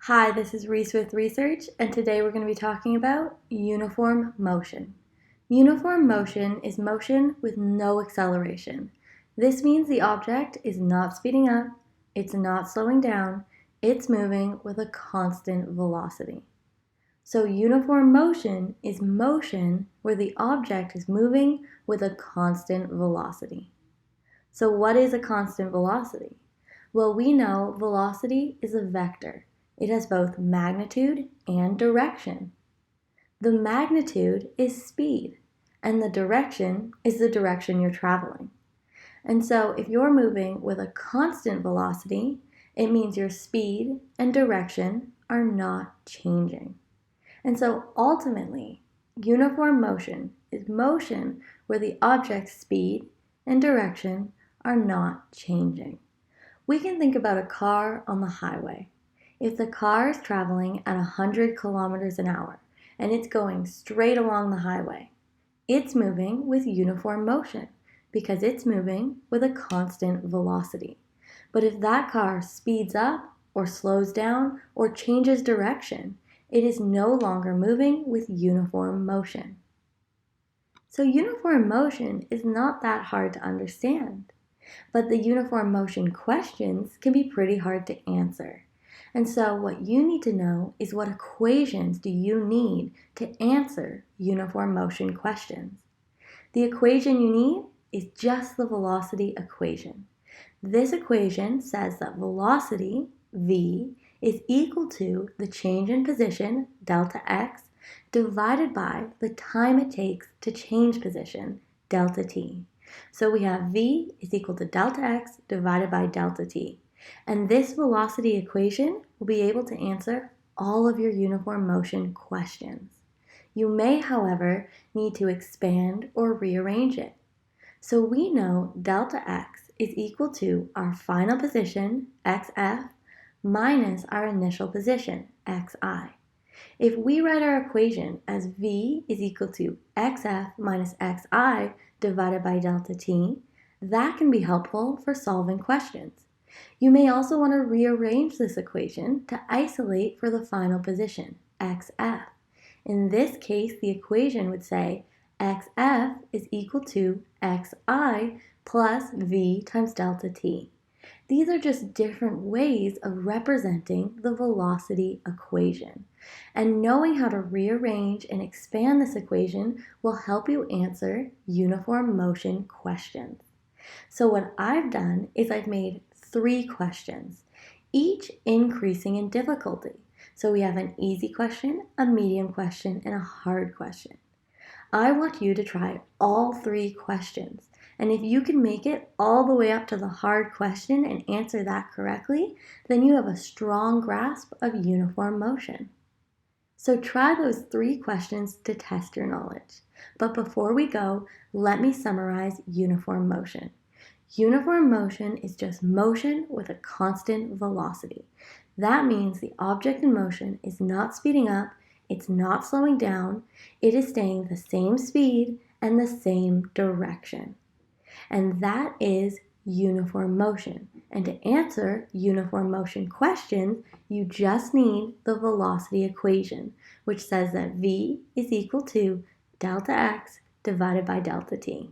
Hi, this is Reese with Research, and today we're going to be talking about uniform motion. Uniform motion is motion with no acceleration. This means the object is not speeding up, it's not slowing down, it's moving with a constant velocity. So uniform motion is motion where the object is moving with a constant velocity. So what is a constant velocity? Well, we know velocity is a vector. It has both magnitude and direction. The magnitude is speed, and the direction is the direction you're traveling. And so if you're moving with a constant velocity, it means your speed and direction are not changing. And so ultimately, uniform motion is motion where the object's speed and direction are not changing. We can think about a car on the highway. If the car is traveling at 100 kilometers an hour and it's going straight along the highway, it's moving with uniform motion because it's moving with a constant velocity. But if that car speeds up or slows down or changes direction, it is no longer moving with uniform motion. So uniform motion is not that hard to understand. But the uniform motion questions can be pretty hard to answer. And so what you need to know is what equations do you need to answer uniform motion questions. The equation you need is just the velocity equation. This equation says that velocity, v, is equal to the change in position, delta x, divided by the time it takes to change position, delta t. So we have v is equal to delta x divided by delta t. And this velocity equation will be able to answer all of your uniform motion questions. You may, however, need to expand or rearrange it. So we know delta x is equal to our final position, xf, minus our initial position, xi. If we write our equation as v is equal to xf minus xi divided by delta t, that can be helpful for solving questions. You may also want to rearrange this equation to isolate for the final position, xf. In this case, the equation would say xf is equal to xi plus v times delta t. These are just different ways of representing the velocity equation. And knowing how to rearrange and expand this equation will help you answer uniform motion questions. So what I've done is I've made 3 questions, each increasing in difficulty. So we have an easy question, a medium question, and a hard question. I want you to try all 3 questions. And if you can make it all the way up to the hard question and answer that correctly, then you have a strong grasp of uniform motion. So try those 3 questions to test your knowledge. But before we go, let me summarize uniform motion. Uniform motion is just motion with a constant velocity. That means the object in motion is not speeding up, it's not slowing down, it is staying the same speed and the same direction. And that is uniform motion. And to answer uniform motion questions, you just need the velocity equation, which says that v is equal to delta x divided by delta t.